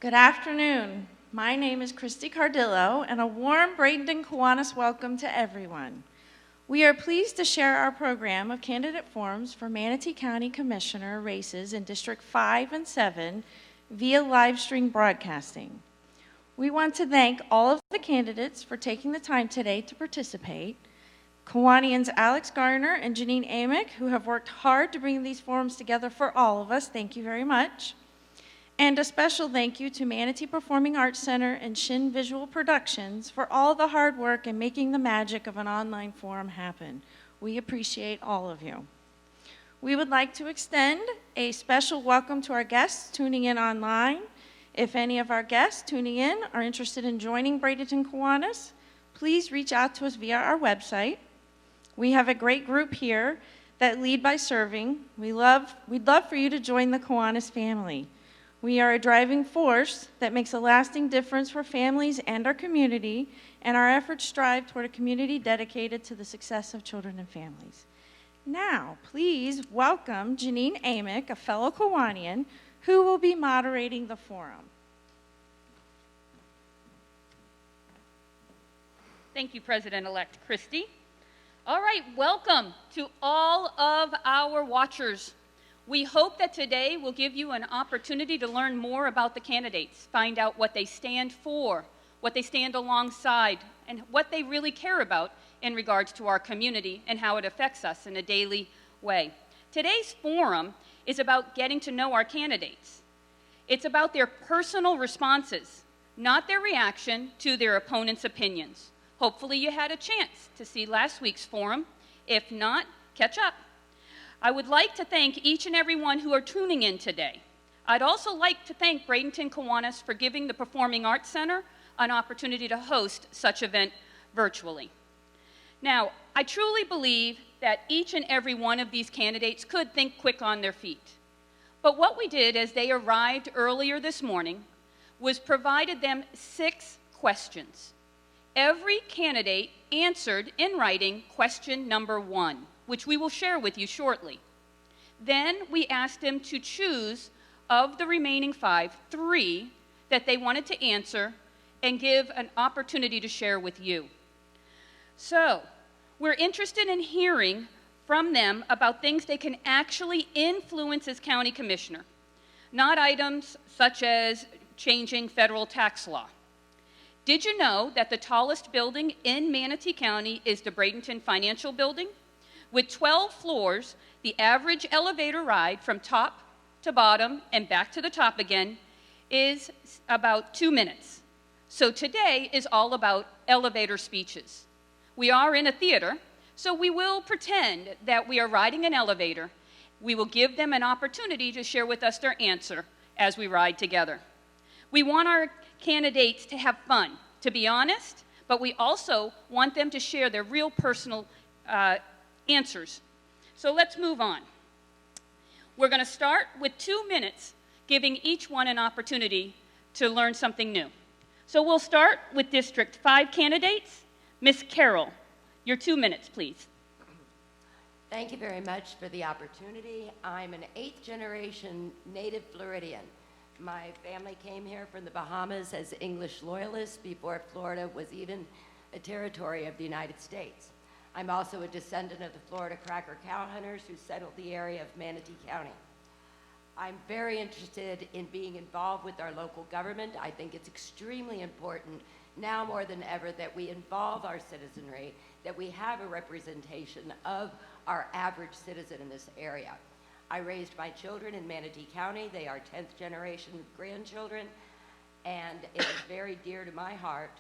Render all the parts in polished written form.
Good afternoon. My name is Christy Cardillo, and a warm Bradenton Kiwanis welcome to everyone. We are pleased to share our program of candidate forums for Manatee County Commissioner races in District 5 and 7 via live stream broadcasting. We want to thank all of the candidates for taking the time today to participate. Kiwanians Alex Garner and Janene Amick, who have worked hard to bring these forums together for all of us, thank you very much. And a special thank you to Manatee Performing Arts Center and Shin Visual Productions for all the hard work in making the magic of an online forum happen. We appreciate all of you. We would like to extend a special welcome to our guests tuning in online. If any of our guests tuning in are interested in joining Bradenton Kiwanis, please reach out to us via our website. We have a great group here that lead by serving. We'd love for you to join the Kiwanis family. We are a driving force that makes a lasting difference for families and our community, and our efforts strive toward a community dedicated to the success of children and families. Now, please welcome Janene Amick, a fellow Kiwanian, who will be moderating the forum. Thank you, President-elect Christie. All right, welcome to all of our watchers. We hope that today will give you an opportunity to learn more about the candidates, find out what they stand for, what they stand alongside, and what they really care about in regards to our community and how it affects us in a daily way. Today's forum is about getting to know our candidates. It's about their personal responses, not their reaction to their opponents' opinions. Hopefully you had a chance to see last week's forum. If not, catch up. I would like to thank each and every one who are tuning in today. I'd also like to thank Bradenton Kiwanis for giving the Performing Arts Center an opportunity to host such an event virtually. Now, I truly believe that each and every one of these candidates could think quick on their feet. But what we did as they arrived earlier this morning was provided them 6 questions. Every candidate answered in writing question number 1. Which we will share with you shortly. Then we asked them to choose of the remaining 5, 3 that they wanted to answer and give an opportunity to share with you. So, we're interested in hearing from them about things they can actually influence as county commissioner, not items such as changing federal tax law. Did you know that the tallest building in Manatee County is the Bradenton Financial Building? With 12 floors, the average elevator ride from top to bottom and back to the top again is about 2 minutes. So today is all about elevator speeches. We are in a theater, so we will pretend that we are riding an elevator. We will give them an opportunity to share with us their answer as we ride together. We want our candidates to have fun, to be honest, but we also want them to share their real personal answers. So let's move on. We're going to start with 2 minutes, giving each one an opportunity to learn something new. So we'll start with District 5 candidates. Ms. Carroll, your 2 minutes, please. Thank you very much for the opportunity. I'm an 8th generation native Floridian. My family came here from the Bahamas as English loyalists before Florida was even a territory of the United States. I'm also a descendant of the Florida Cracker cow hunters who settled the area of Manatee County. I'm very interested in being involved with our local government. I think it's extremely important now more than ever that we involve our citizenry, that we have a representation of our average citizen in this area. I raised my children in Manatee County. They are 10th generation grandchildren, and it is very dear to my heart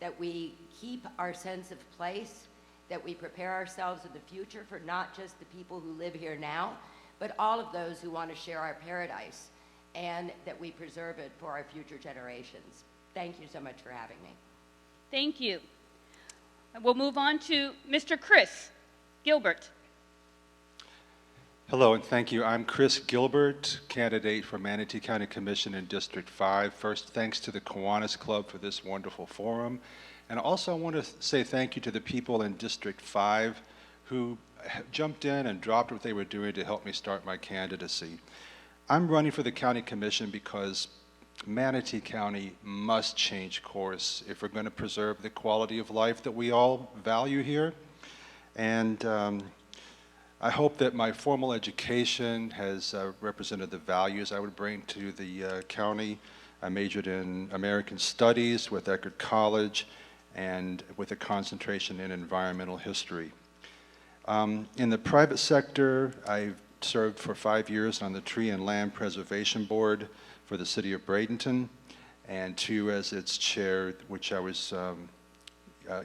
that we keep our sense of place, that we prepare ourselves in the future for not just the people who live here now, but all of those who want to share our paradise, and that we preserve it for our future generations. Thank you so much for having me. Thank you. We'll move on to Mr. Chris Gilbert. Hello and thank you. I'm Chris Gilbert, candidate for Manatee County Commission in District 5. First, thanks to the Kiwanis Club for this wonderful forum. And also I want to say thank you to the people in District 5 who jumped in and dropped what they were doing to help me start my candidacy. I'm running for the County Commission because Manatee County must change course if we're going to preserve the quality of life that we all value here. And I hope that my formal education has represented the values I would bring to the county. I majored in American Studies with Eckerd College and with a concentration in environmental history. In the private sector, I've served for 5 years on the Tree and Land Preservation Board for the city of Bradenton, and 2 as its chair, which I was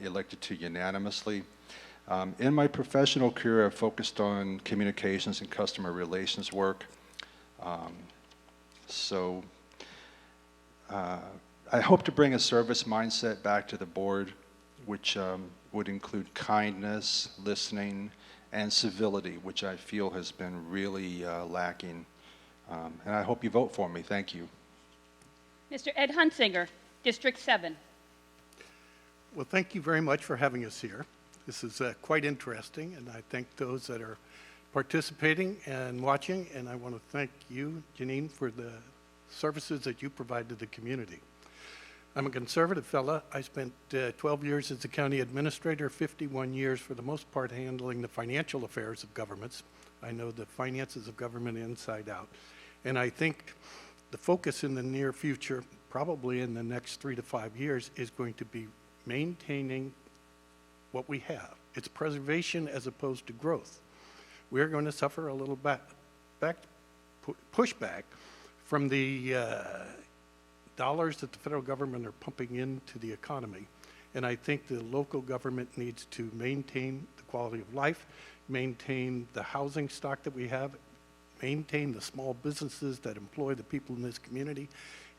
elected to unanimously. In my professional career, I've focused on communications and customer relations work. I hope to bring a service mindset back to the board, which would include kindness, listening, and civility, which I feel has been really lacking. And I hope you vote for me. Thank you. Mr. Ed Hunsinger, District 7. Well, thank you very much for having us here. This is quite interesting, and I thank those that are participating and watching, and I want to thank you, Janene, for the services that you provide to the community. I'm a conservative fella. I spent 12 years as a county administrator, 51 years for the most part handling the financial affairs of governments. I know the finances of government inside out. And I think the focus in the near future, probably in the next 3 to 5 years, is going to be maintaining what we have. It's preservation as opposed to growth. We're going to suffer a little pushback from the dollars that the federal government are pumping into the economy. And I think the local government needs to maintain the quality of life, maintain the housing stock that we have, maintain the small businesses that employ the people in this community.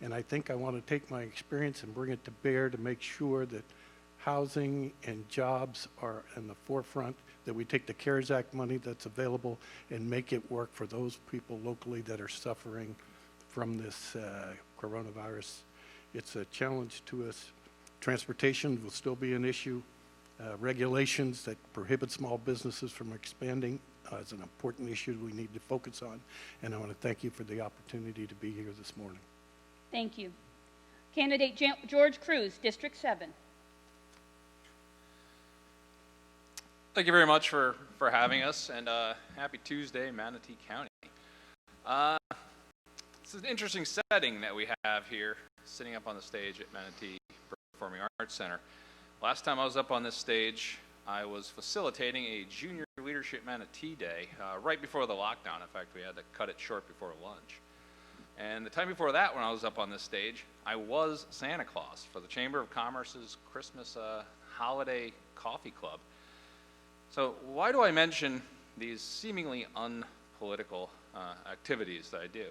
And I think I want to take my experience and bring it to bear to make sure that housing and jobs are in the forefront, that we take the CARES Act money that's available and make it work for those people locally that are suffering from this coronavirus. It's a challenge to us. Transportation will still be an issue. Regulations that prohibit small businesses from expanding is an important issue we need to focus on. And I want to thank you for the opportunity to be here this morning. Thank you. Candidate George Cruz, District 7. Thank you very much for having us, and happy Tuesday, Manatee County. It's an interesting setting that we have here, sitting up on the stage at Manatee Performing Arts Center. Last time I was up on this stage, I was facilitating a Junior Leadership Manatee Day right before the lockdown. In fact, we had to cut it short before lunch. And the time before that, when I was up on this stage, I was Santa Claus for the Chamber of Commerce's Christmas holiday coffee club. So why do I mention these seemingly unpolitical activities that I do?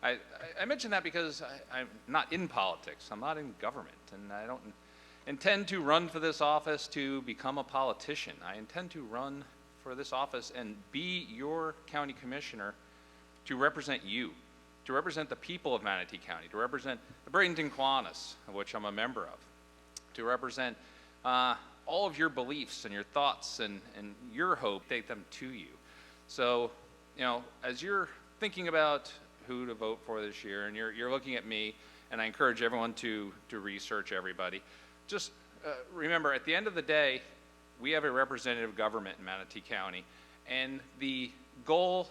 I mention that because I'm not in politics, I'm not in government, and I don't intend to run for this office to become a politician. I intend to run for this office and be your county commissioner to represent you, to represent the people of Manatee County, to represent the Bradenton Kiwanis, of which I'm a member of, to represent all of your beliefs and your thoughts and your hope, take them to you. So, you know, as you're thinking about who to vote for this year, and you're looking at me, and I encourage everyone to research everybody, just remember, at the end of the day, we have a representative government in Manatee County, and the goal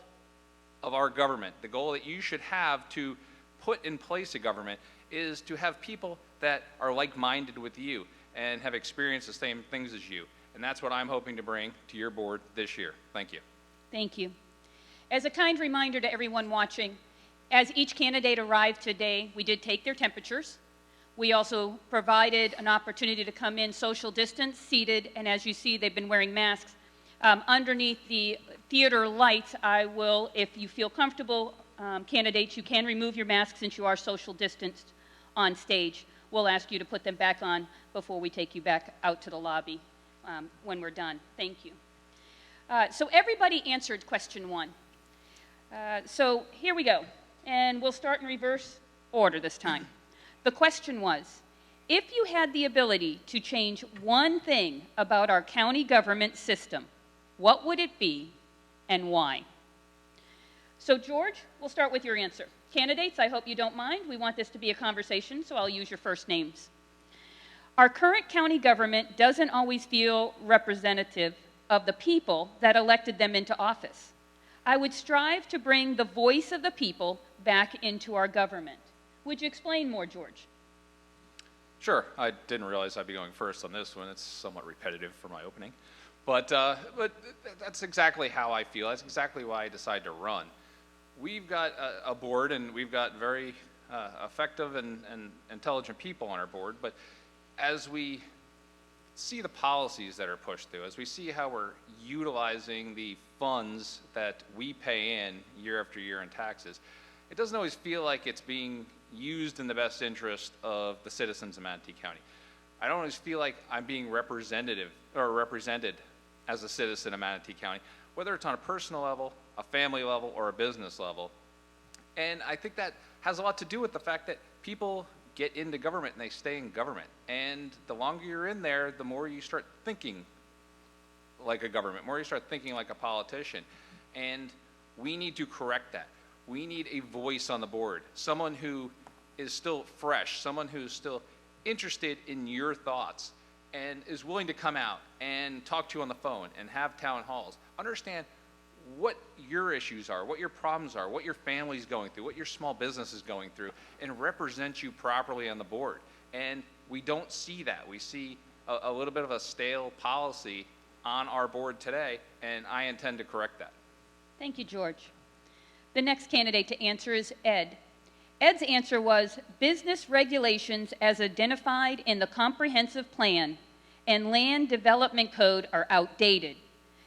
of our government, the goal that you should have to put in place a government, is to have people that are like-minded with you and have experienced the same things as you. And that's what I'm hoping to bring to your board this year. Thank you. Thank you. As a kind reminder to everyone watching, as each candidate arrived today, we did take their temperatures. We also provided an opportunity to come in social distance, seated, and as you see, they've been wearing masks. Underneath the theater lights, I will, if you feel comfortable, candidates, you can remove your mask since you are social distanced on stage. We'll ask you to put them back on before we take you back out to the lobby when we're done. Thank you. So everybody answered question 1. So here we go, and we'll start in reverse order this time. The question was, if you had the ability to change one thing about our county government system, what would it be and why? So George, we'll start with your answer. Candidates, I hope you don't mind. We want this to be a conversation, so I'll use your first names. Our current county government doesn't always feel representative of the people that elected them into office. I would strive to bring the voice of the people back into our government. Would you explain more, George? Sure. I didn't realize I'd be going first on this one. It's somewhat repetitive for my opening. But that's exactly how I feel. That's exactly why I decided to run. We've got a board, and we've got very effective and intelligent people on our board. But as we see the policies that are pushed through, as we see how we're utilizing the funds that we pay in year after year in taxes, it doesn't always feel like it's being used in the best interest of the citizens of Manatee County. I don't always feel like I'm being represented as a citizen of Manatee County, whether it's on a personal level, a family level, or a business level. And I think that has a lot to do with the fact that people get into government and they stay in government. And the longer you're in there, the more you start thinking like a government, more you start thinking like a politician. And we need to correct that. We need a voice on the board, someone who is still fresh, someone who's still interested in your thoughts and is willing to come out and talk to you on the phone and have town halls. Understand what your issues are, what your problems are, what your family's going through, what your small business is going through, and represent you properly on the board. And we don't see that. We see a little bit of a stale policy on our board today, and I intend to correct that. Thank you, George. The next candidate to answer is Ed. Ed's answer was business regulations as identified in the comprehensive plan and land development code are outdated.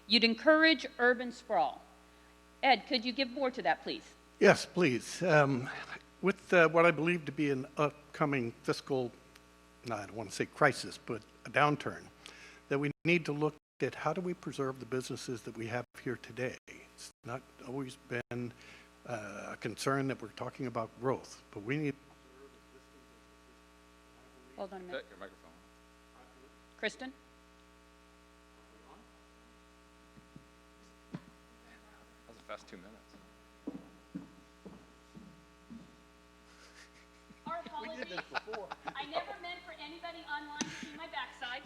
You'd encourage urban sprawl. Ed, could you give more to that, please? Yes, please. With what I believe to be an upcoming fiscal, no, I don't want to say crisis, but a downturn, that we need to look at how do we preserve the businesses that we have here today. It's not always been a concern that we're talking about growth, but we need. Hold on a minute. Your microphone. Kristen? That was a fast 2 minutes. Our apologies. I never meant for anybody online to see my backside.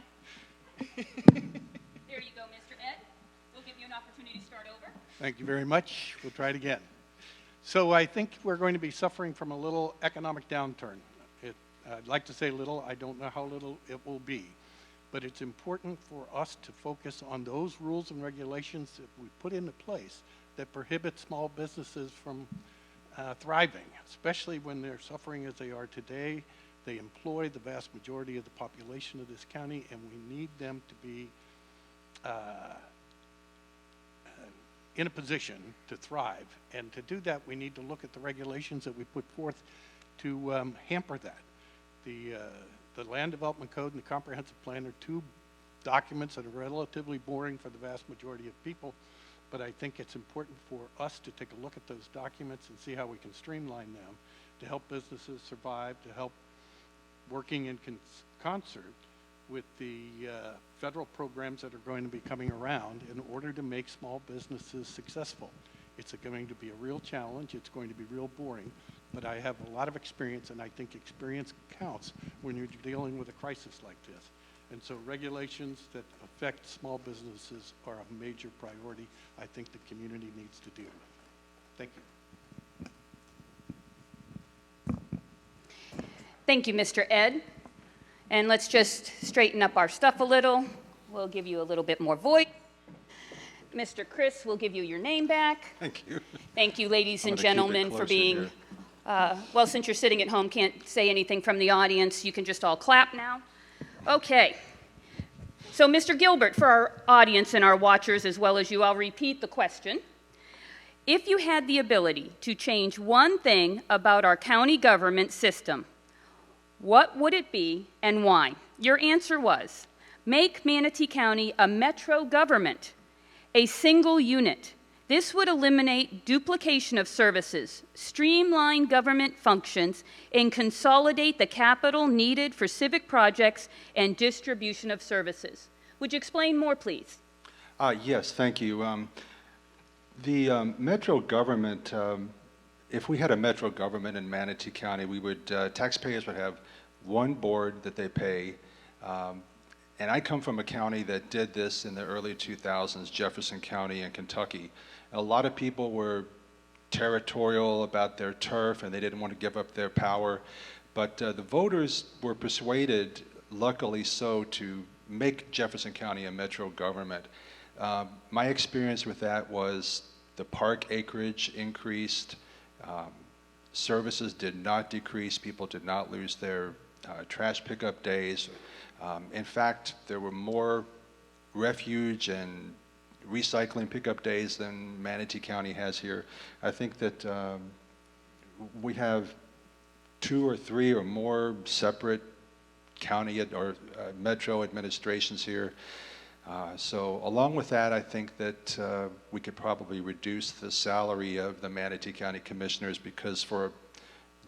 There you go, Mr. Ed. We'll give you an opportunity to start over. Thank you very much. We'll try it again. So I think we're going to be suffering from a little economic downturn. I'd like to say little. I don't know how little it will be. But it's important for us to focus on those rules and regulations that we put into place that prohibit small businesses from thriving, especially when they're suffering as they are today. They employ the vast majority of the population of this county, and we need them to be in a position to thrive. And to do that, we need to look at the regulations that we put forth to hamper that. The Land Development Code and the Comprehensive Plan are two documents that are relatively boring for the vast majority of people, but I think it's important for us to take a look at those documents and see how we can streamline them to help businesses survive, to help working in concert with the federal programs that are going to be coming around in order to make small businesses successful. It's going to be a real challenge. It's going to be real boring, but I have a lot of experience, and I think experience counts when you're dealing with a crisis like this. And so regulations that affect small businesses are a major priority I think the community needs to deal with. Thank you. Thank you, Mr. Ed. And let's just straighten up our stuff a little. We'll give you a little bit more voice. Mr. Chris, we'll give you your name back. Thank you. Thank you, ladies I'm and gonna keep it gentlemen, for closer being, here. well, since you're sitting at home, can't say anything from the audience, you can just all clap now. Okay. So, Mr. Gilbert, for our audience and our watchers as well as you, I'll repeat the question. If you had the ability to change one thing about our county government system, what would it be and why? Your answer was, make Manatee County a metro government, a single unit. This would eliminate duplication of services, streamline government functions, and consolidate the capital needed for civic projects and distribution of services. Would you explain more, please? Yes, thank you. The metro government, if we had a metro government in Manatee County, taxpayers would have one board that they pay. And I come from a county that did this in the early 2000s, Jefferson County in Kentucky. A lot of people were territorial about their turf and they didn't want to give up their power. But the voters were persuaded, luckily so, to make Jefferson County a metro government. My experience with that was the park acreage increased, services did not decrease, people did not lose their trash pickup days. In fact, there were more refuge and recycling pickup days than Manatee County has here. I think that we have 2 or 3 or more separate county or metro administrations here. So along with that, I think that we could probably reduce the salary of the Manatee County Commissioners, because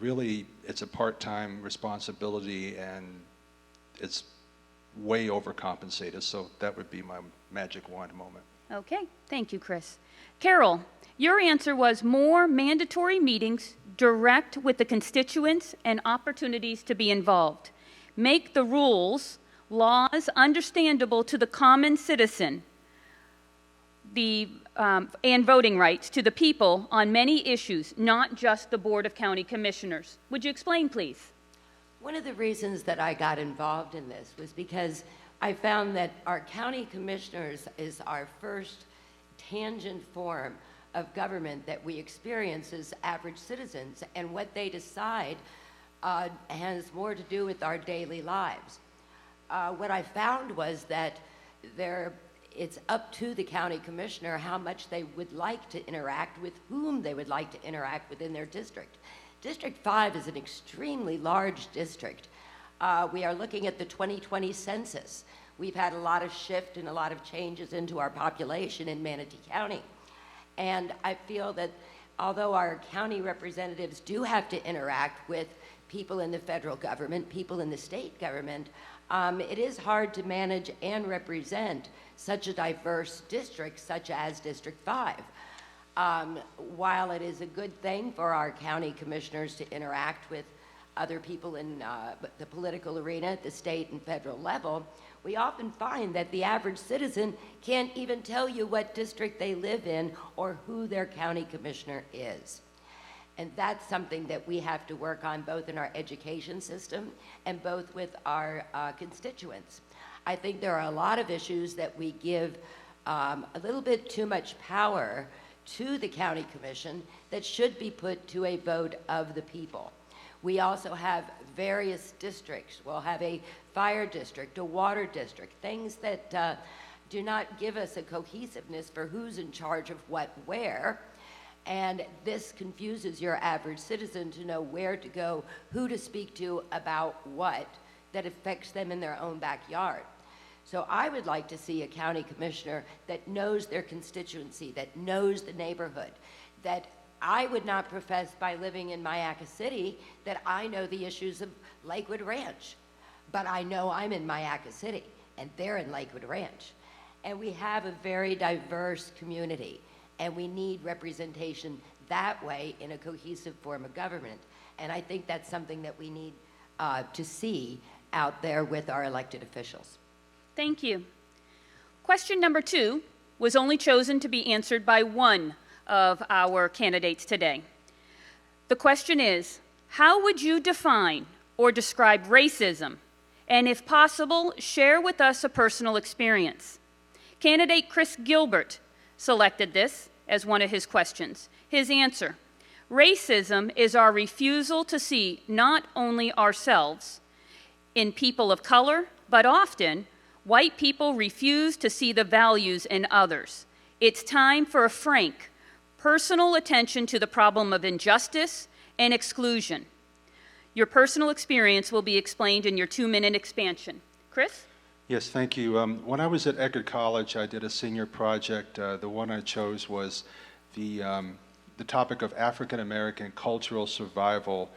really it's a part-time responsibility and it's way overcompensated. So that would be my magic wand moment. Okay, thank you, Chris. Carol, your answer was more mandatory meetings, direct with the constituents and opportunities to be involved. Make the rules, laws understandable to the common citizen, and voting rights to the people on many issues, not just the Board of County Commissioners. Would you explain, please? One of the reasons that I got involved in this was because I found that our county commissioners is our first tangent form of government that we experience as average citizens, and what they decide has more to do with our daily lives. What I found was that it's up to the county commissioner how much they would like to interact with, whom they would like to interact within their district. District 5 is an extremely large district. We are looking at the 2020 census. We've had a lot of shift and a lot of changes into our population in Manatee County. And I feel that although our county representatives do have to interact with people in the federal government, people in the state government, it is hard to manage and represent such a diverse district such as District 5. While it is a good thing for our county commissioners to interact with other people in the political arena at the state and federal level, we often find that the average citizen can't even tell you what district they live in or who their county commissioner is. And that's something that we have to work on both in our education system and both with our constituents. I think there are a lot of issues that we give a little bit too much power to the county commission that should be put to a vote of the people. We also have various districts. We'll have a fire district, a water district, things that do not give us a cohesiveness for who's in charge of what where. And this confuses your average citizen to know where to go, who to speak to about what that affects them in their own backyard. So I would like to see a county commissioner that knows their constituency, that knows the neighborhood, that I would not profess by living in Mayaca City that I know the issues of Lakewood Ranch, but I know I'm in Mayaca City and they're in Lakewood Ranch. And we have a very diverse community, and we need representation that way in a cohesive form of government. And I think that's something that we need to see out there with our elected officials. Thank you. Question number 2 was only chosen to be answered by one of our candidates today. The question is, how would you define or describe racism? And if possible, share with us a personal experience. Candidate Chris Gilbert selected this as one of his questions. His answer: racism is our refusal to see not only ourselves in people of color, but often white people refuse to see the values in others. It's time for a frank, personal attention to the problem of injustice and exclusion. Your personal experience will be explained in your 2-minute expansion. Chris? Yes, thank you. When I was at Eckerd College, I did a senior project. The one I chose was the topic of African American cultural survival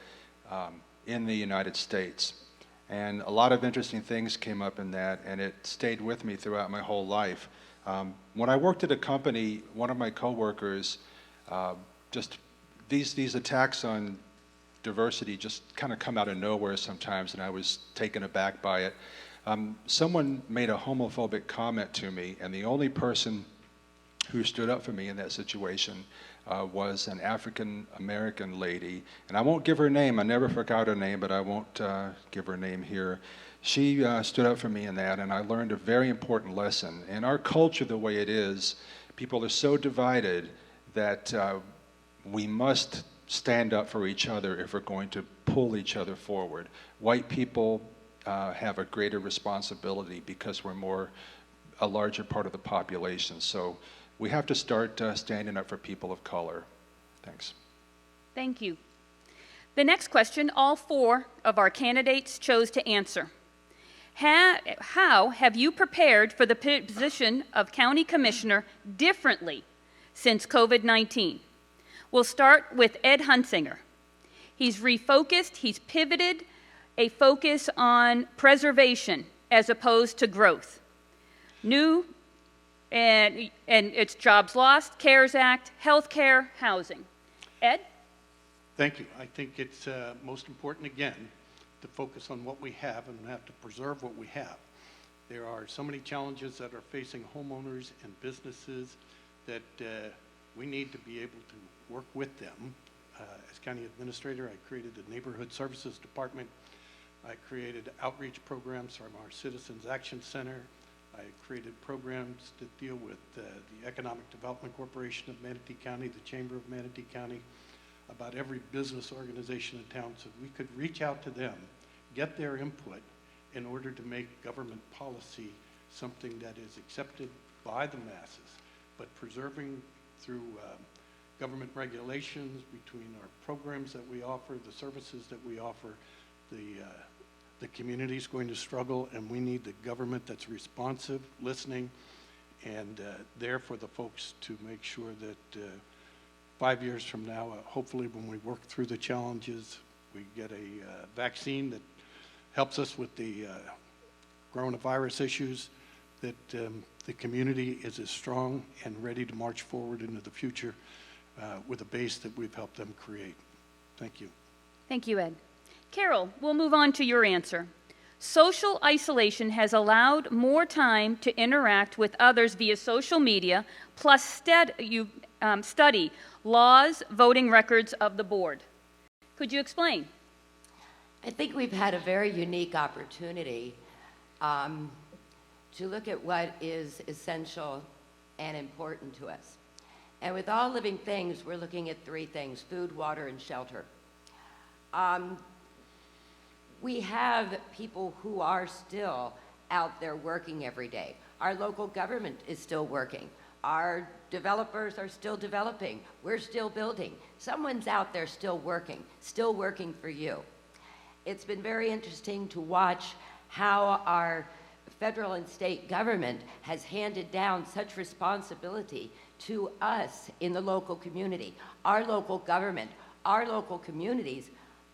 in the United States. And a lot of interesting things came up in that, and it stayed with me throughout my whole life. When I worked at a company, one of my coworkers, just these attacks on diversity just kind of come out of nowhere sometimes, and I was taken aback by it. Someone made a homophobic comment to me, and the only person who stood up for me in that situation was an African American lady, and I won't give her name. I never forgot her name, but I won't give her name here. She stood up for me in that, and I learned a very important lesson. In our culture, the way it is, people are so divided that we must stand up for each other if we're going to pull each other forward. White people have a greater responsibility because we're a larger part of the population. So we have to start standing up for people of color. Thanks. Thank you. The next question, all 4 of our candidates chose to answer. How have you prepared for the position of County Commissioner differently since COVID-19? We'll start with Ed Hunsinger. He's refocused, he's pivoted a focus on preservation as opposed to growth. New, and it's jobs lost, CARES Act, healthcare, housing. Ed? Thank you. I think it's most important, again, to focus on what we have and have to preserve what we have. There are so many challenges that are facing homeowners and businesses that we need to be able to work with them. As county administrator, I created the Neighborhood Services Department. I created outreach programs from our Citizens Action Center. I created programs to deal with the Economic Development Corporation of Manatee County, the Chamber of Manatee County, about every business organization in town, so we could reach out to them, get their input in order to make government policy something that is accepted by the masses, but preserving through government regulations, between our programs that we offer, the services that we offer. The community is going to struggle, and we need the government that's responsive, listening, and there for the folks to make sure that 5 years from now, hopefully when we work through the challenges, we get a vaccine that helps us with the coronavirus issues, that the community is as strong and ready to march forward into the future with a base that we've helped them create. Thank you. Thank you, Ed. Carol, we'll move on to your answer. Social isolation has allowed more time to interact with others via social media, plus you study laws, voting records of the board. Could you explain? I think we've had a very unique opportunity to look at what is essential and important to us. And with all living things, we're looking at 3 things: food, water, and shelter. We have people who are still out there working every day. Our local government is still working. Our developers are still developing. We're still building. Someone's out there still working for you. It's been very interesting to watch how our federal and state government has handed down such responsibility to us in the local community. Our local government, our local communities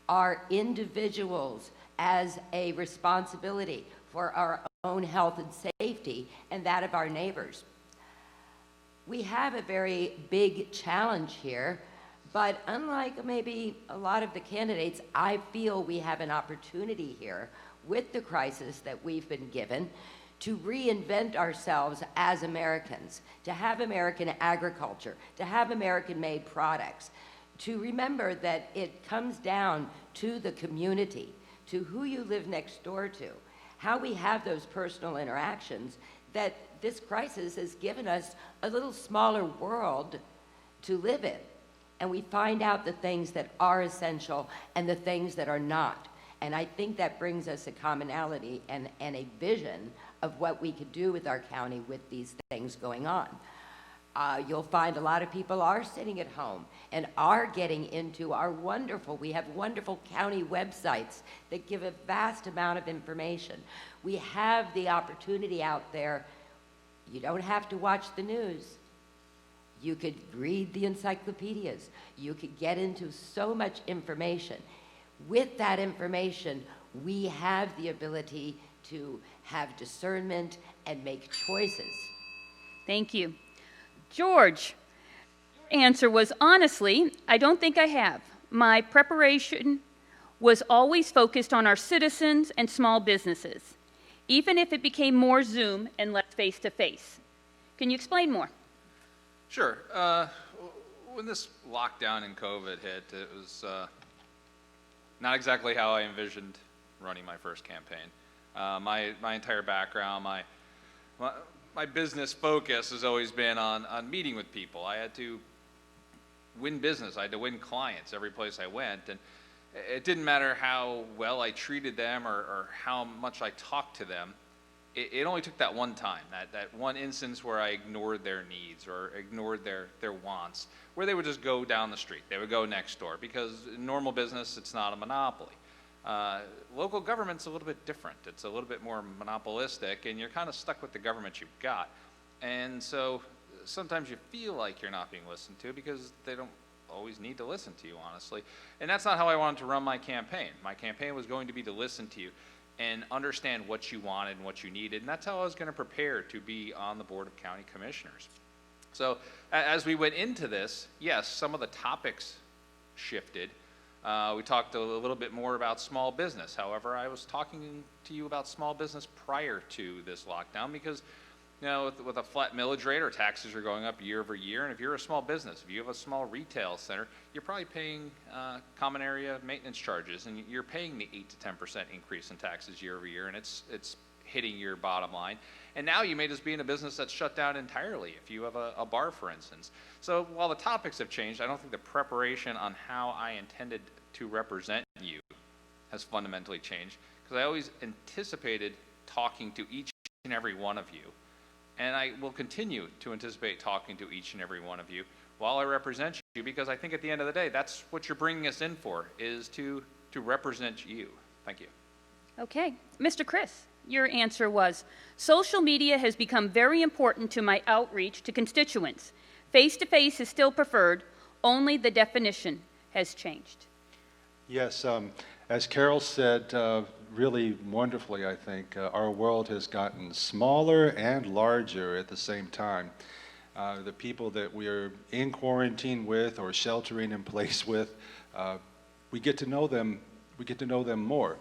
are individuals as a responsibility for our own health and safety and that of our neighbors. We have a very big challenge here, but unlike maybe a lot of the candidates, I feel we have an opportunity here with the crisis that we've been given to reinvent ourselves as Americans, to have American agriculture, to have American-made products, to remember that it comes down to the community, to who you live next door to, how we have those personal interactions, that this crisis has given us a little smaller world to live in. And we find out the things that are essential and the things that are not. And I think that brings us a commonality and a vision of what we could do with our county with these things going on. You'll find a lot of people are sitting at home and are getting into our we have wonderful county websites that give a vast amount of information. We have the opportunity out there. You don't have to watch the news. You could read the encyclopedias. You could get into so much information. With that information, we have the ability to have discernment and make choices. Thank you. George, answer was, honestly, I don't think I have. My preparation was always focused on our citizens and small businesses, even if it became more Zoom and less face-to-face. Can you explain more? Sure. When this lockdown and COVID hit, it was not exactly how I envisioned running my first campaign. My entire background, my business focus has always been on meeting with people. I had to win business. I had to win clients every place I went. And it didn't matter how well I treated them or how much I talked to them. It only took that one time, that one instance where I ignored their needs or ignored their wants, where they would just go down the street. They would go next door, because in normal business, it's not a monopoly. Local government's a little bit different. It's a little bit more monopolistic, and you're kind of stuck with the government you've got. And so sometimes you feel like you're not being listened to because they don't always need to listen to you, honestly. And that's not how I wanted to run my campaign. My campaign was going to be to listen to you and understand what you wanted and what you needed. And that's how I was going to prepare to be on the Board of County Commissioners. So as we went into this, yes, some of the topics shifted. We talked a little bit more about small business. However, I was talking to you about small business prior to this lockdown because, you know, with a flat millage rate, our taxes are going up year over year. And if you're a small business, if you have a small retail center, you're probably paying common area maintenance charges, and you're paying the 8 to 10% increase in taxes year over year, and it's hitting your bottom line. And now you may just be in a business that's shut down entirely if you have a bar, for instance. So while the topics have changed, I don't think the preparation on how I intended to represent you has fundamentally changed, because I always anticipated talking to each and every one of you. And I will continue to anticipate talking to each and every one of you while I represent you, because I think at the end of the day, that's what you're bringing us in for, is to represent you. Thank you. Okay. Mr. Chris, your answer was, social media has become very important to my outreach to constituents. Face-to-face is still preferred, only the definition has changed. Yes, as Carol said, really wonderfully, I think, our world has gotten smaller and larger at the same time. The people that we are in quarantine with or sheltering in place with, we get to know them. We get to know them more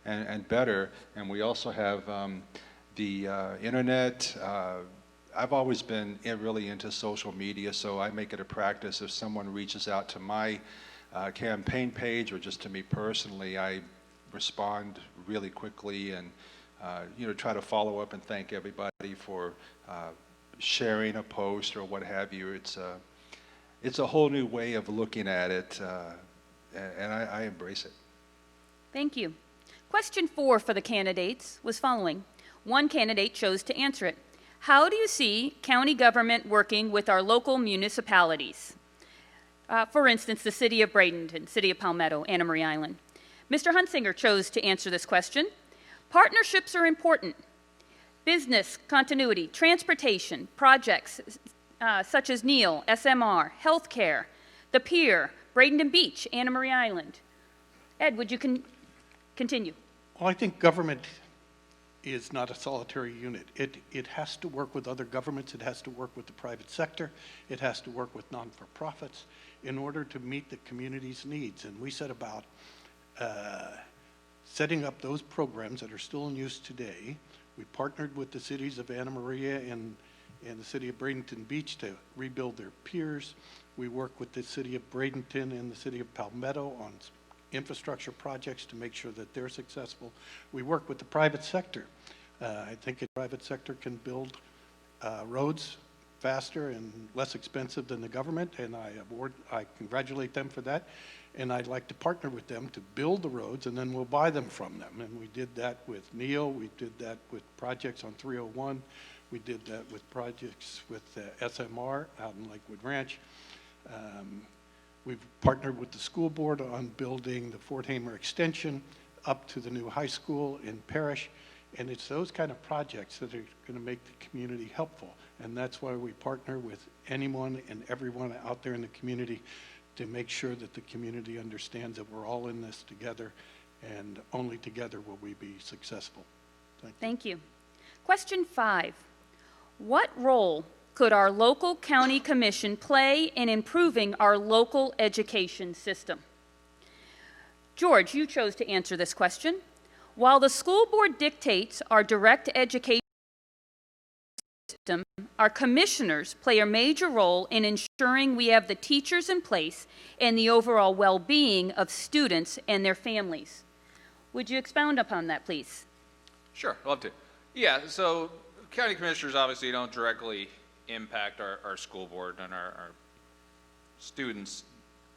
and better. And we also have the internet. I've always been really into social media, so I make it a practice if someone reaches out to my campaign page or just to me personally, I respond really quickly and try to follow up and thank everybody for sharing a post or what have you. It's a whole new way of looking at it, and I embrace it. Thank you. Question 4 for the candidates was following. One candidate chose to answer it. How do you see county government working with our local municipalities? For instance, the city of Bradenton, city of Palmetto, Anna Marie Island. Mr. Hunsinger chose to answer this question. Partnerships are important. Business continuity, transportation, projects such as NEAL, SMR, healthcare, the Pier, Bradenton Beach, Anna Marie Island. Ed, would you continue? Well, I think government is not a solitary unit. It has to work with other governments. It has to work with the private sector. It has to work with non-for-profits in order to meet the community's needs. And we set about setting up those programs that are still in use today. We partnered with the cities of Anna Maria and the city of Bradenton Beach to rebuild their piers. We work with the city of Bradenton and the city of Palmetto on infrastructure projects to make sure that they're successful. We work with the private sector. I think the private sector can build roads faster and less expensive than the government, and I congratulate them for that. And I'd like to partner with them to build the roads, and then we'll buy them from them. And we did that with NEAL. We did that with projects on 301. We did that with projects with SMR out in Lakewood Ranch. We've partnered with the school board on building the Fort Hamer extension up to the new high school in Parrish. And it's those kind of projects that are going to make the community helpful. And that's why we partner with anyone and everyone out there in the community to make sure that the community understands that we're all in this together and only together will we be successful. Thank you. Thank you. Question 5. What role could our local county commission play in improving our local education system? George, you chose to answer this question. While the school board dictates our direct education system, our commissioners play a major role in ensuring we have the teachers in place and the overall well-being of students and their families. Would you expound upon that, please? Sure, love to. Yeah, so county commissioners obviously don't directly impact our school board and our students,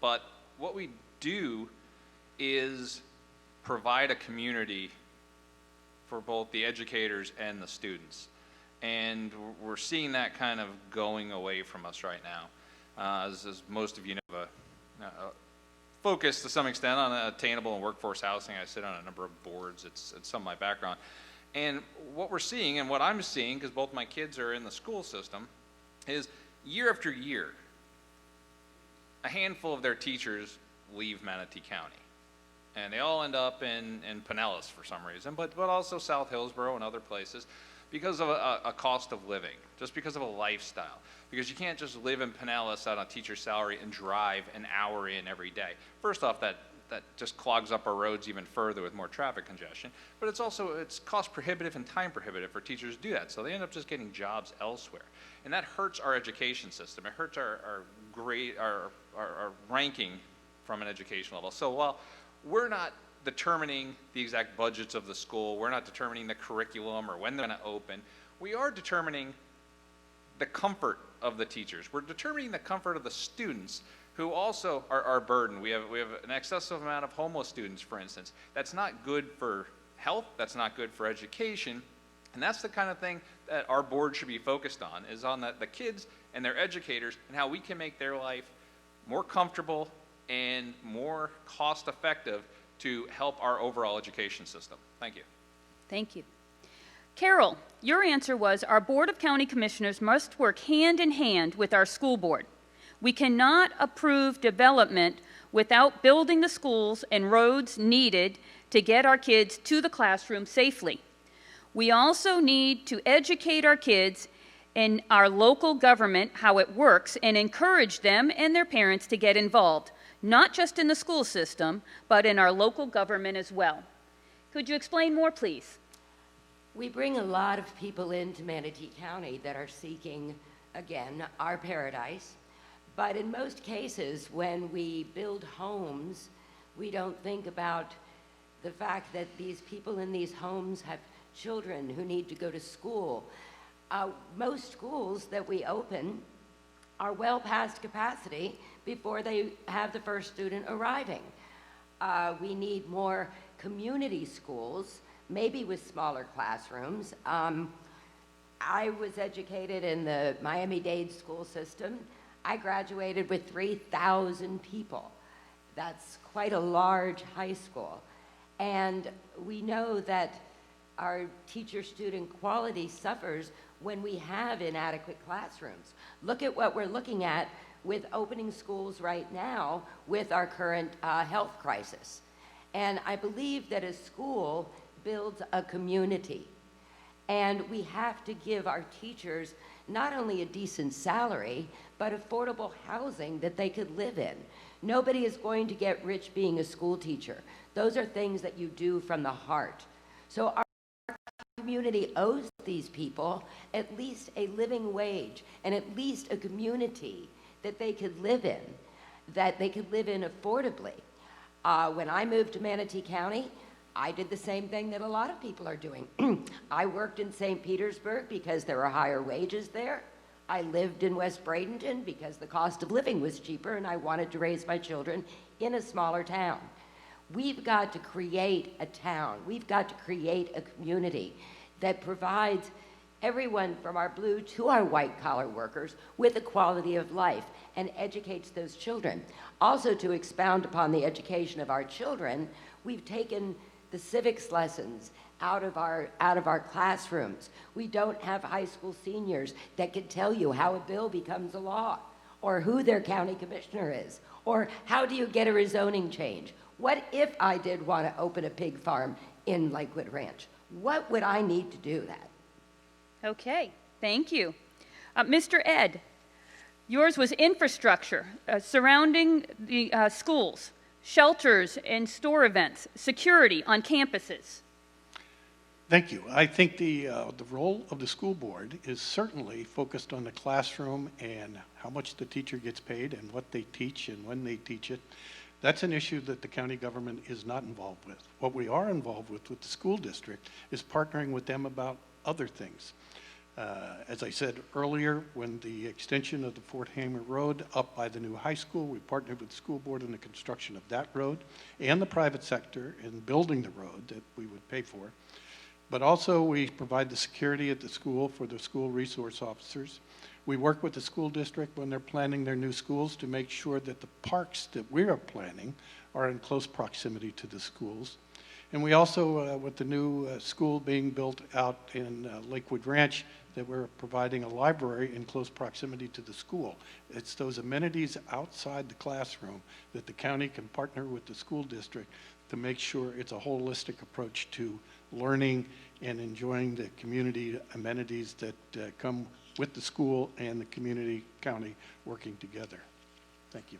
but what we do is provide a community for both the educators and the students. And we're seeing that kind of going away from us right now. As most of you know, a focus to some extent on attainable and workforce housing. I sit on a number of boards. It's some of my background. And what we're seeing, and what I'm seeing, because both my kids are in the school system, is year after year, a handful of their teachers leave Manatee County. And they all end up in Pinellas for some reason, but also South Hillsborough and other places because of a cost of living, just because of a lifestyle. Because you can't just live in Pinellas on a teacher's salary and drive an hour in every day. First off, that just clogs up our roads even further with more traffic congestion, but it's cost prohibitive and time prohibitive for teachers to do that, so they end up just getting jobs elsewhere. And that hurts our education system. It hurts our ranking from an education level. So while we're not determining the exact budgets of the school, we're not determining the curriculum or when they're going to open, we are determining the comfort of the teachers. We're determining the comfort of the students who also are burdened. We have an excessive amount of homeless students, for instance. That's not good for health, that's not good for education, and that's the kind of thing that our board should be focused on, is on the kids and their educators and how we can make their life more comfortable and more cost-effective to help our overall education system. Thank you. Thank you. Carol, your answer was our Board of County Commissioners must work hand in hand with our school board. We cannot approve development without building the schools and roads needed to get our kids to the classroom safely. We also need to educate our kids in our local government how it works and encourage them and their parents to get involved, not just in the school system, but in our local government as well. Could you explain more, please? We bring a lot of people into Manatee County that are seeking, again, our paradise. But in most cases, when we build homes, we don't think about the fact that these people in these homes have children who need to go to school. Most schools that we open are well past capacity before they have the first student arriving. We need more community schools, maybe with smaller classrooms. I was educated in the Miami-Dade school system. I graduated with 3,000 people. That's quite a large high school. And we know that our teacher-student quality suffers when we have inadequate classrooms. Look at what we're looking at with opening schools right now with our current health crisis. And I believe that a school builds a community. And we have to give our teachers not only a decent salary, but affordable housing that they could live in. Nobody is going to get rich being a school teacher. Those are things that you do from the heart. So our community owes these people at least a living wage and at least a community that they could live in, affordably. When I moved to Manatee County, I did the same thing that a lot of people are doing. I worked in St. Petersburg because there were higher wages there. I lived in West Bradenton because the cost of living was cheaper and I wanted to raise my children in a smaller town. We've got to create a town. We've got to create a community that provides everyone from our blue to our white collar workers with a quality of life and educates those children. Also, to expound upon the education of our children, we've taken the civics lessons out of our classrooms. We don't have high school seniors that can tell you how a bill becomes a law, or who their county commissioner is, or how do you get a rezoning change. What if I did want to open a pig farm in Lakewood Ranch? What would I need to do that? Okay, thank you. Mr. Ed, yours was infrastructure surrounding the schools, shelters and store events, security on campuses. Thank you. I think the role of the school board is certainly focused on the classroom and how much the teacher gets paid and what they teach and when they teach it. That's an issue that the county government is not involved with. What we are involved with the school district is partnering with them about other things. As I said earlier, when the extension of the Fort Hamer Road up by the new high school, we partnered with the school board in the construction of that road and the private sector in building the road that we would pay for. But also we provide the security at the school for the school resource officers. We work with the school district when they're planning their new schools to make sure that the parks that we are planning are in close proximity to the schools. And we also, with the new school being built out in Lakewood Ranch, that we're providing a library in close proximity to the school. It's those amenities outside the classroom that the county can partner with the school district to make sure it's a holistic approach to learning and enjoying the community amenities that come with the school and the community county working together. Thank you.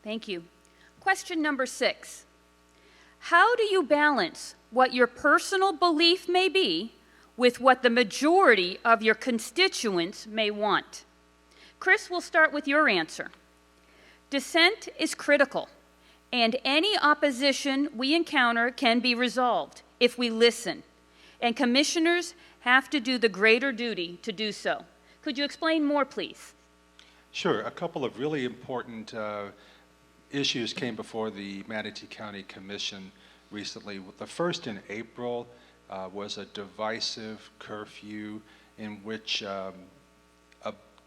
Thank you. Question number 6. How do you balance what your personal belief may be with what the majority of your constituents may want? Chris, we'll start with your answer. Dissent is critical, and any opposition we encounter can be resolved if we listen, and commissioners have to do the greater duty to do so. Could you explain more, please? Sure. A couple of really important issues came before the Manatee County Commission recently. The first in April was a divisive curfew in which a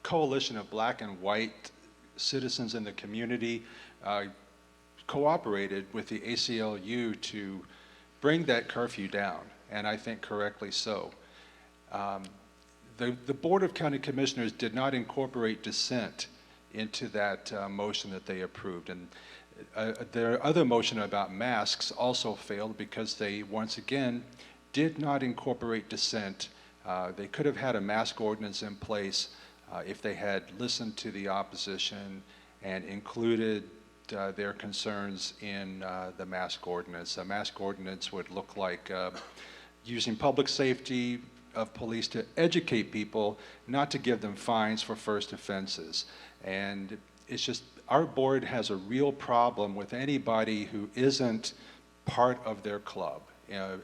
coalition of black and white citizens in the community cooperated with the ACLU to bring that curfew down, and I think correctly so. The Board of County Commissioners did not incorporate dissent into that motion that they approved, and their other motion about masks also failed because they once again did not incorporate dissent. They could have had a mask ordinance in place if they had listened to the opposition and included their concerns in the mask ordinance. A mask ordinance would look like using public safety of police to educate people, not to give them fines for first offenses. And it's just, our board has a real problem with anybody who isn't part of their club,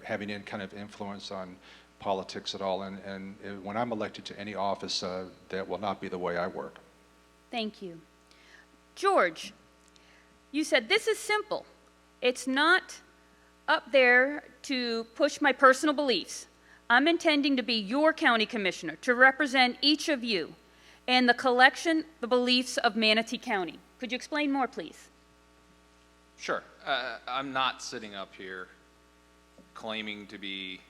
having any kind of influence on politics at all. And when I'm elected to any office, that will not be the way I work. Thank you. George, you said this is simple. It's not up there to push my personal beliefs. I'm intending to be your county commissioner, to represent each of you and the collection, the beliefs of Manatee County. Could you explain more, please? Sure. I'm not sitting up here claiming to be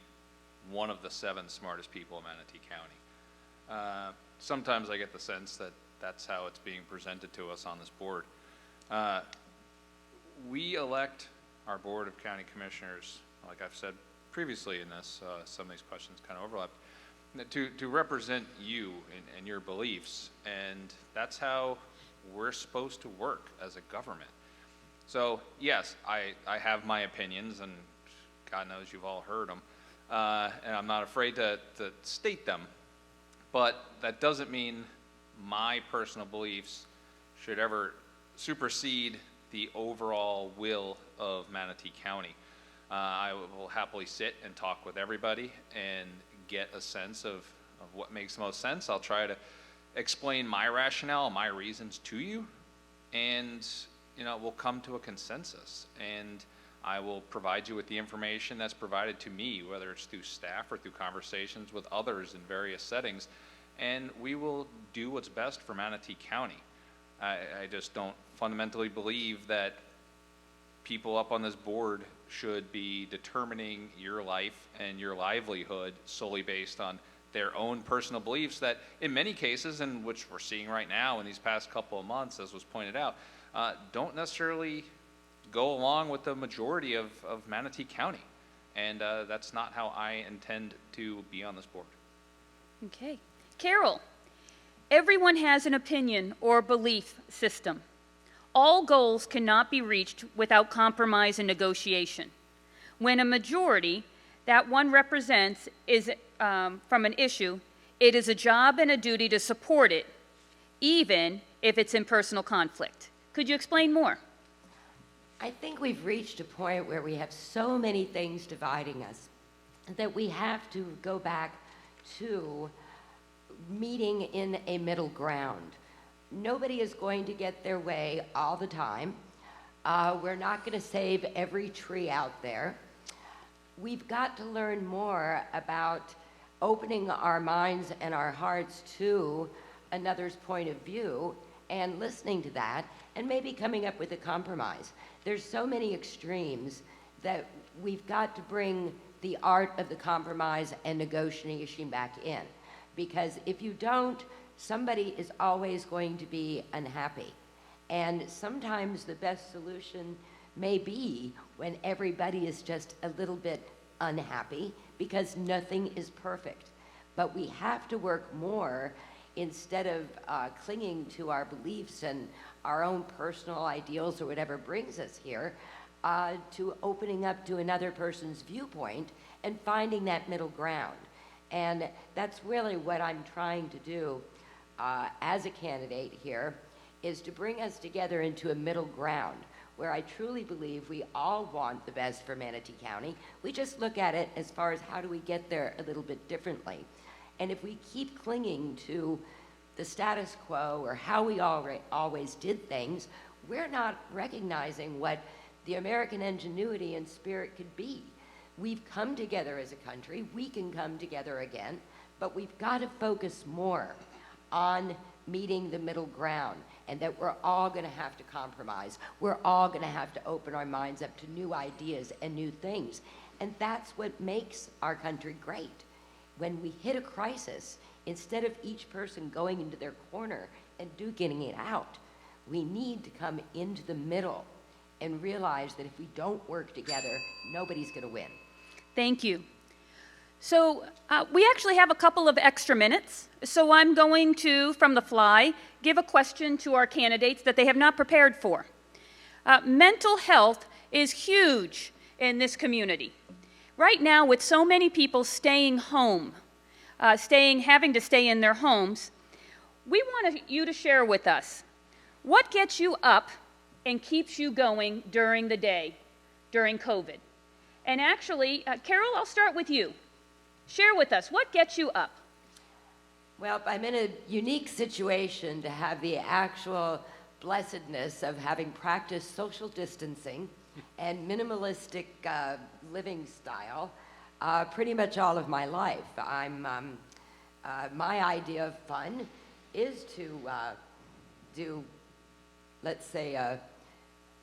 one of the 7 smartest people in Manatee County. Sometimes I get the sense that that's how it's being presented to us on this board. We elect our Board of County Commissioners, like I've said previously in this, some of these questions kind of overlap, to represent you and your beliefs, and that's how we're supposed to work as a government. So yes, I have my opinions, and God knows you've all heard them, and I'm not afraid to state them, but that doesn't mean my personal beliefs should ever supersede the overall will of Manatee County. I will happily sit and talk with everybody and get a sense of what makes the most sense. I'll try to explain my rationale, my reasons to you, and we'll come to a consensus. And I will provide you with the information that's provided to me, whether it's through staff or through conversations with others in various settings, and we will do what's best for Manatee County. I just don't fundamentally believe that people up on this board should be determining your life and your livelihood solely based on their own personal beliefs that in many cases, and which we're seeing right now in these past couple of months, as was pointed out, don't necessarily go along with the majority of Manatee County. And that's not how I intend to be on this board. Okay. Carol, everyone has an opinion or belief system. All goals cannot be reached without compromise and negotiation. When a majority that one represents is from an issue, it is a job and a duty to support it, even if it's in personal conflict. Could you explain more? I think we've reached a point where we have so many things dividing us that we have to go back to meeting in a middle ground. Nobody is going to get their way all the time. We're not going to save every tree out there. We've got to learn more about opening our minds and our hearts to another's point of view and listening to that and maybe coming up with a compromise. There's so many extremes that we've got to bring the art of the compromise and negotiation back in. Because if you don't, somebody is always going to be unhappy. And sometimes the best solution may be when everybody is just a little bit unhappy, because nothing is perfect. But we have to work more instead of clinging to our beliefs and our own personal ideals or whatever brings us here, to opening up to another person's viewpoint and finding that middle ground. And that's really what I'm trying to do as a candidate here, is to bring us together into a middle ground where I truly believe we all want the best for Manatee County. We just look at it as far as how do we get there a little bit differently. And if we keep clinging to the status quo or how we always did things, we're not recognizing what the American ingenuity and spirit could be. We've come together as a country, we can come together again, but we've got to focus more on meeting the middle ground, and that we're all going to have to compromise. We're all going to have to open our minds up to new ideas and new things. And that's what makes our country great. When we hit a crisis, instead of each person going into their corner and duking it out, we need to come into the middle and realize that if we don't work together, nobody's going to win. Thank you. So we actually have a couple of extra minutes, so I'm going to, from the fly, give a question to our candidates that they have not prepared for. Mental health is huge in this community. Right now, with so many people staying home, having to stay in their homes, we want you to share with us what gets you up and keeps you going during the day, during COVID. And actually, Carol, I'll start with you. Share with us, what gets you up? Well, I'm in a unique situation to have the actual blessedness of having practiced social distancing and minimalistic living style pretty much all of my life. My idea of fun is to do, let's say, a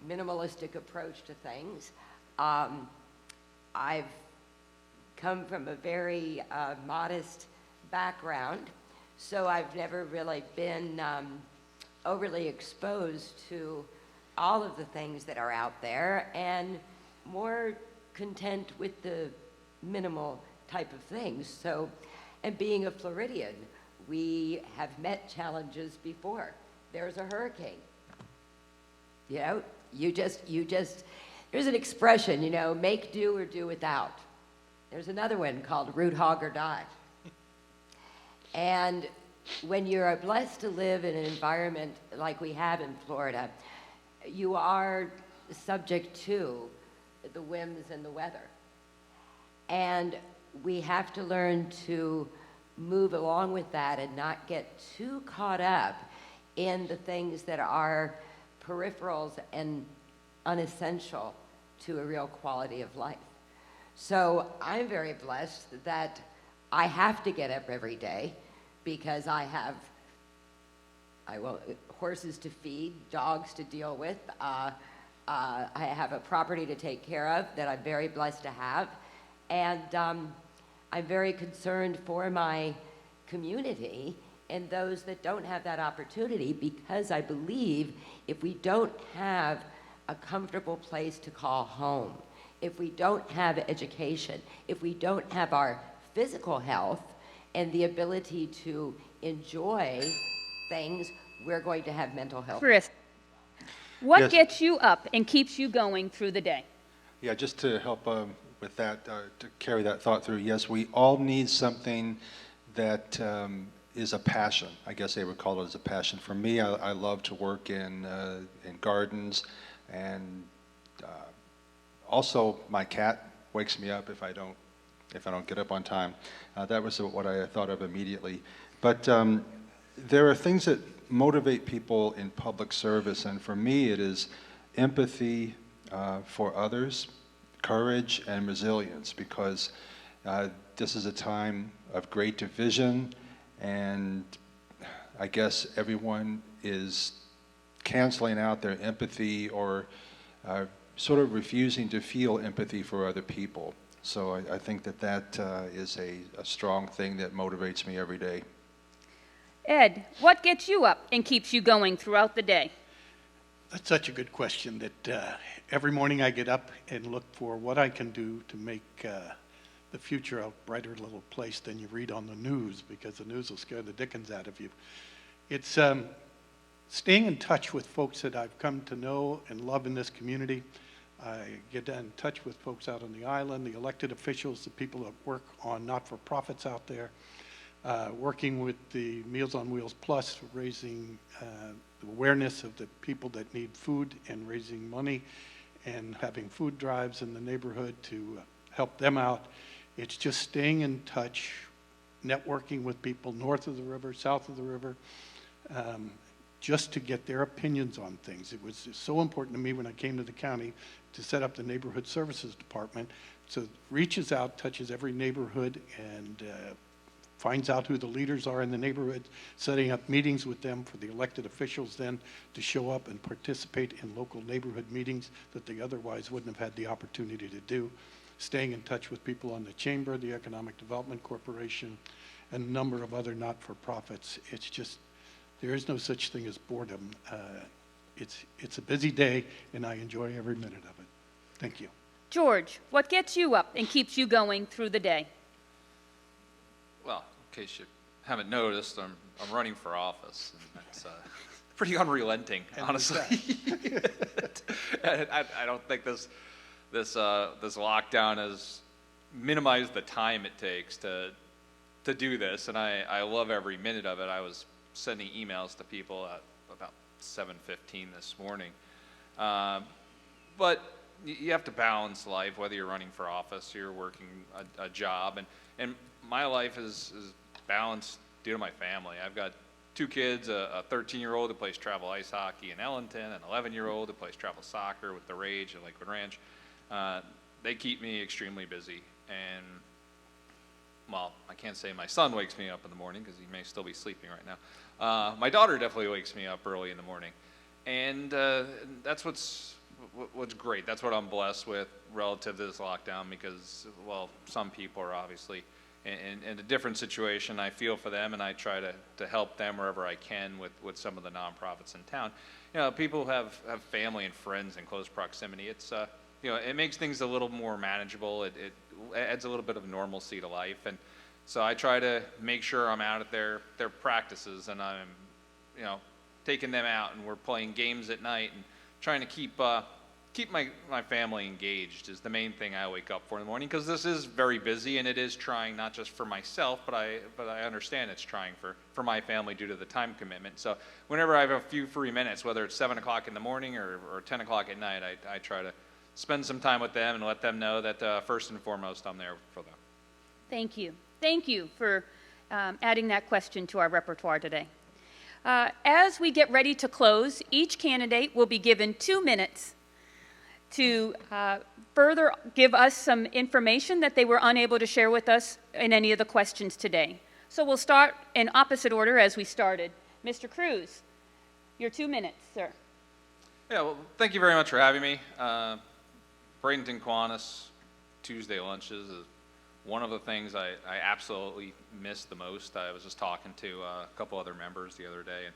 minimalistic approach to things. I've come from a very modest background, so I've never really been overly exposed to all of the things that are out there, and more content with the minimal type of things. So, and being a Floridian, we have met challenges before. There's a hurricane. You know, you just, there's an expression, you know, make do or do without. There's another one called root hog or die. And when you're blessed to live in an environment like we have in Florida, you are subject to the whims and the weather. And we have to learn to move along with that and not get too caught up in the things that are peripherals and unessential to a real quality of life. So I'm very blessed that I have to get up every day because I have horses to feed, dogs to deal with. I have a property to take care of that I'm very blessed to have. And I'm very concerned for my community and those that don't have that opportunity, because I believe if we don't have a comfortable place to call home. If we don't have education, if we don't have our physical health and the ability to enjoy things, we're going to have mental health. Chris, what Yes. gets you up and keeps you going through the day? Yeah, just to help with that, to carry that thought through, yes, we all need something that is a passion. I guess they would call it as a passion. For me, I love to work in gardens, and also my cat wakes me up if I don't get up on time. That was what I thought of immediately. But there are things that motivate people in public service, and for me it is empathy for others, courage, and resilience, because this is a time of great division, and I guess everyone is canceling out their empathy or sort of refusing to feel empathy for other people. So I think that is a strong thing that motivates me every day. Ed, what gets you up and keeps you going throughout the day? That's such a good question that every morning I get up and look for what I can do to make the future a brighter little place than you read on the news, because the news will scare the dickens out of you. It's staying in touch with folks that I've come to know and love in this community. I get in touch with folks out on the island, the elected officials, the people that work on not-for-profits out there, working with the Meals on Wheels Plus, raising the awareness of the people that need food and raising money and having food drives in the neighborhood to help them out. It's just staying in touch, networking with people north of the river, south of the river, just to get their opinions on things. It was so important to me when I came to the county to set up the Neighborhood Services Department. So it reaches out, touches every neighborhood, and finds out who the leaders are in the neighborhood, setting up meetings with them for the elected officials then to show up and participate in local neighborhood meetings that they otherwise wouldn't have had the opportunity to do. Staying in touch with people on the Chamber, the Economic Development Corporation, and a number of other not-for-profits. It's just, there is no such thing as boredom. It's a busy day, and I enjoy every minute of it. Thank you. George, what gets you up and keeps you going through the day? Well, in case you haven't noticed, I'm running for office, and that's pretty unrelenting, honestly. I don't think this lockdown has minimized the time it takes to do this, and I love every minute of it. I was sending emails to people at about 7:15 this morning, but you have to balance life, whether you're running for office or you're working a job, and my life is balanced due to my family. I've got two kids, a 13-year-old who plays travel ice hockey in Ellington, an 11-year-old who plays travel soccer with the Rage at Lakewood Ranch. They keep me extremely busy, and well, I can't say my son wakes me up in the morning because he may still be sleeping right now. My daughter definitely wakes me up early in the morning, and that's what's great. That's what I'm blessed with relative to this lockdown, because, well, some people are obviously in a different situation. I feel for them, and I try to help them wherever I can with some of the nonprofits in town. You know, people have family and friends in close proximity. It's you know, it makes things a little more manageable. It adds a little bit of normalcy to life, and so I try to make sure I'm out at their practices, and I'm, you know, taking them out, and we're playing games at night, and trying to keep my family engaged is the main thing I wake up for in the morning, because this is very busy, and it is trying not just for myself, but I understand it's trying for my family due to the time commitment. So whenever I have a few free minutes, whether it's 7 o'clock in the morning or 10 o'clock at night, I try to spend some time with them and let them know that first and foremost I'm there for them. Thank you. Thank you for adding that question to our repertoire today. As we get ready to close, each candidate will be given 2 minutes to further give us some information that they were unable to share with us in any of the questions today. So we'll start in opposite order as we started. Mr. Cruz, your 2 minutes, sir. Yeah, well, thank you very much for having me. Bradenton Kiwanis Tuesday lunches is one of the things I absolutely miss the most. I was just talking to a couple other members the other day, and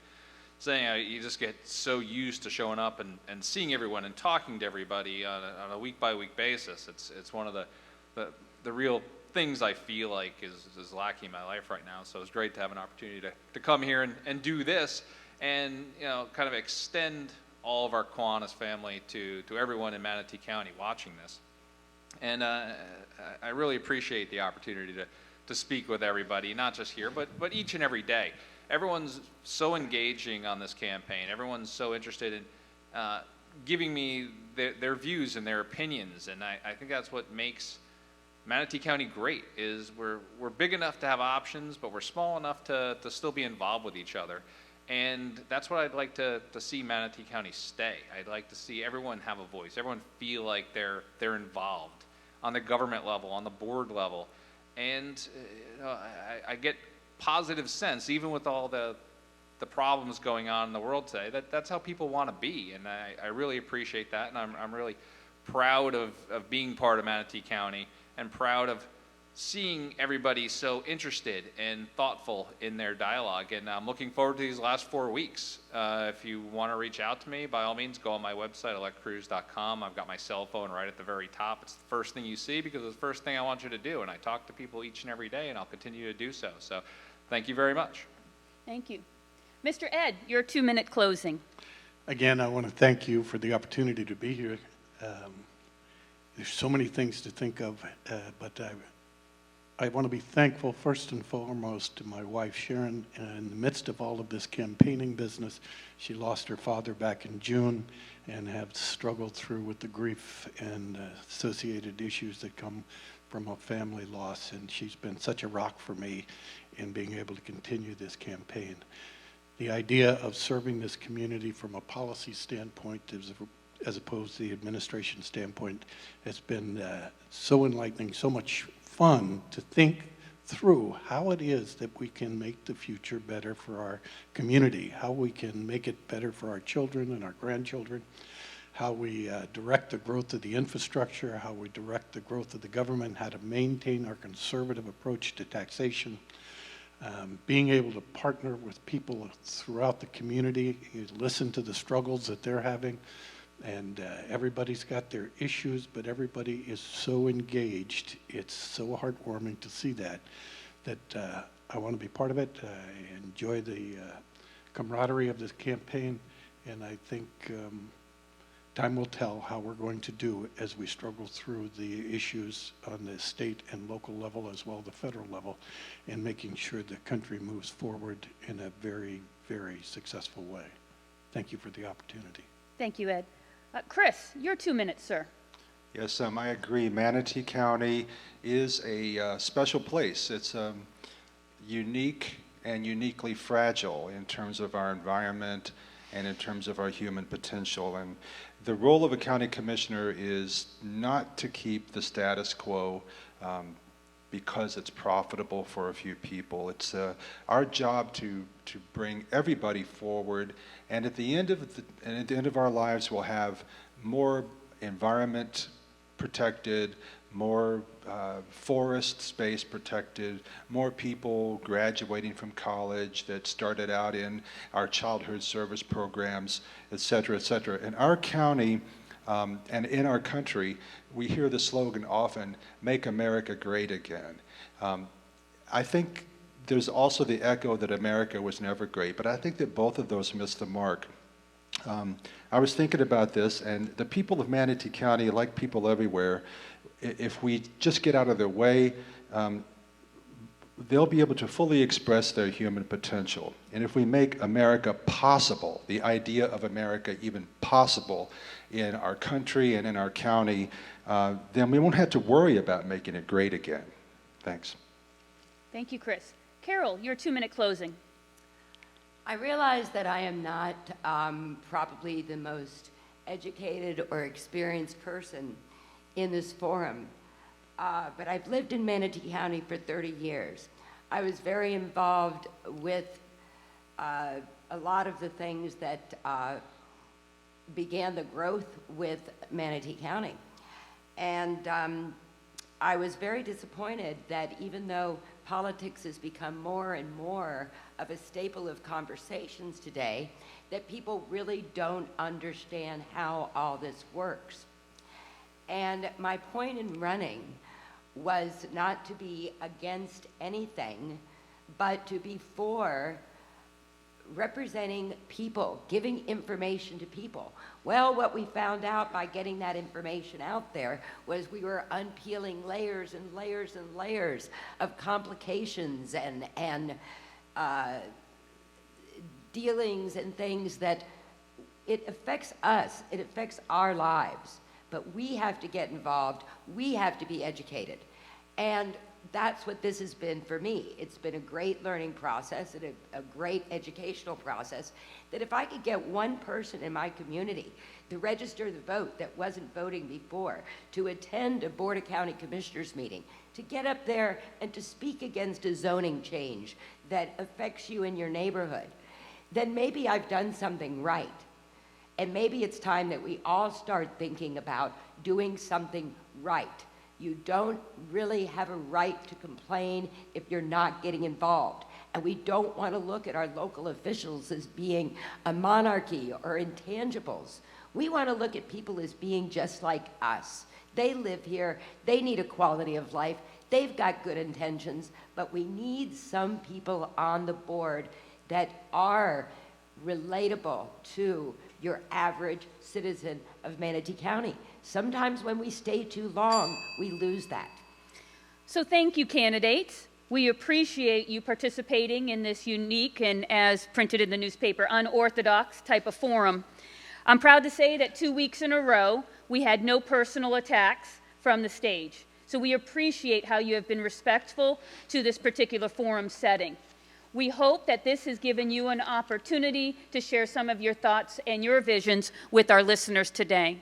saying you just get so used to showing up and seeing everyone and talking to everybody on a week-by-week basis. It's one of the real things I feel like is lacking in my life right now. So it's great to have an opportunity to come here and do this and, you know, kind of extend all of our Kiwanis family to everyone in Manatee County watching this. And I really appreciate the opportunity to speak with everybody, not just here, but each and every day. Everyone's so engaging on this campaign. Everyone's so interested in giving me their views and their opinions, and I think that's what makes Manatee County great. Is we're big enough to have options, but we're small enough to still be involved with each other, and that's what I'd like to see Manatee County stay. I'd like to see everyone have a voice, everyone feel like they're involved on the government level, on the board level, and I get positive sense, even with all the problems going on in the world today, that's how people want to be, and I really appreciate that, and I'm really proud of being part of Manatee County and proud of seeing everybody so interested and thoughtful in their dialogue, and I'm looking forward to these last 4 weeks. If you want to reach out to me, by all means, go on my website, electcruise.com. I've got my cell phone right at the very top. It's the first thing you see because it's the first thing I want you to do, and I talk to people each and every day, and I'll continue to do so. So thank you very much. Thank you. Mr. Ed, your 2-minute closing. Again, I want to thank you for the opportunity to be here. There's so many things to think of, but I want to be thankful first and foremost to my wife, Sharon. In the midst of all of this campaigning business, she lost her father back in June and have struggled through with the grief and associated issues that come from a family loss, and she's been such a rock for me in being able to continue this campaign. The idea of serving this community from a policy standpoint as opposed to the administration standpoint has been so enlightening, so much fun to think through how it is that we can make the future better for our community, how we can make it better for our children and our grandchildren, how we direct the growth of the infrastructure, how we direct the growth of the government, how to maintain our conservative approach to taxation, being able to partner with people throughout the community, listen to the struggles that they're having, and everybody's got their issues, but everybody is so engaged. It's so heartwarming to see that I want to be part of it. I enjoy the camaraderie of this campaign, and I think time will tell how we're going to do as we struggle through the issues on the state and local level as well as the federal level, and making sure the country moves forward in a very, very successful way. Thank you for the opportunity. Thank you, Ed. Chris, your 2 minutes, sir. Yes, I agree. Manatee County is a special place. It's unique and uniquely fragile in terms of our environment and in terms of our human potential. And the role of a county commissioner is not to keep the status quo because it's profitable for a few people. It's our job to bring everybody forward, and at the end of our lives, we'll have more environment protected, more forest space protected, more people graduating from college that started out in our childhood service programs, et cetera, et cetera. In our county and in our country, we hear the slogan often, "Make America Great Again." I think there's also the echo that America was never great, but I think that both of those missed the mark. I was thinking about this, and the people of Manatee County, like people everywhere, if we just get out of their way, they'll be able to fully express their human potential. And if we make America possible, the idea of America even possible in our country and in our county, then we won't have to worry about making it great again. Thanks. Thank you, Chris. Carol, your 2-minute closing. I realize that I am not probably the most educated or experienced person in this forum, but I've lived in Manatee County for 30 years. I was very involved with a lot of the things that began the growth with Manatee County. And I was very disappointed that even though politics has become more and more of a staple of conversations today, that people really don't understand how all this works. And my point in running was not to be against anything, but to be for representing people, giving information to people. Well, what we found out by getting that information out there was we were unpeeling layers and layers and layers of complications and dealings and things that it affects us, it affects our lives. But we have to get involved, we have to be educated. And that's what this has been for me. It's been a great learning process and a great educational process, that if I could get one person in my community to register the vote that wasn't voting before, to attend a Board of County Commissioners meeting, to get up there and to speak against a zoning change that affects you in your neighborhood, then maybe I've done something right. And maybe it's time that we all start thinking about doing something right. You don't really have a right to complain if you're not getting involved. And we don't want to look at our local officials as being a monarchy or intangibles. We want to look at people as being just like us. They live here, they need a quality of life, they've got good intentions, but we need some people on the board that are relatable to your average citizen of Manatee County. Sometimes when we stay too long, we lose that. So thank you, candidates. We appreciate you participating in this unique and, as printed in the newspaper, unorthodox type of forum. I'm proud to say that 2 weeks in a row, we had no personal attacks from the stage. So we appreciate how you have been respectful to this particular forum setting. We hope that this has given you an opportunity to share some of your thoughts and your visions with our listeners today.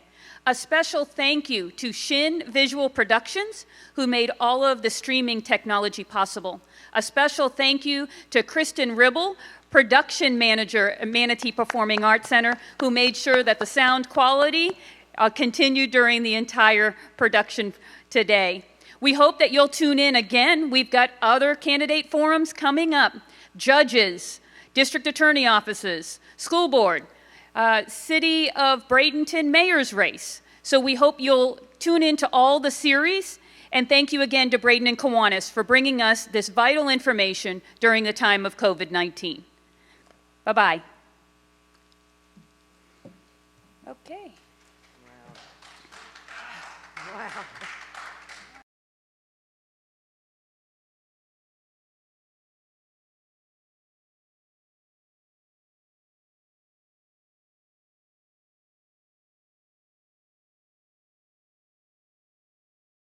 A special thank you to Shin Visual Productions, who made all of the streaming technology possible. A special thank you to Kristen Ribble, production manager at Manatee Performing Arts Center, who made sure that the sound quality continued during the entire production today. We hope that you'll tune in again. We've got other candidate forums coming up. Judges, district attorney offices, school board, City of Bradenton mayor's race. So we hope you'll tune into all the series, and thank you again to Braden and Kiwanis for bringing us this vital information during the time of COVID-19. Bye-bye. Okay.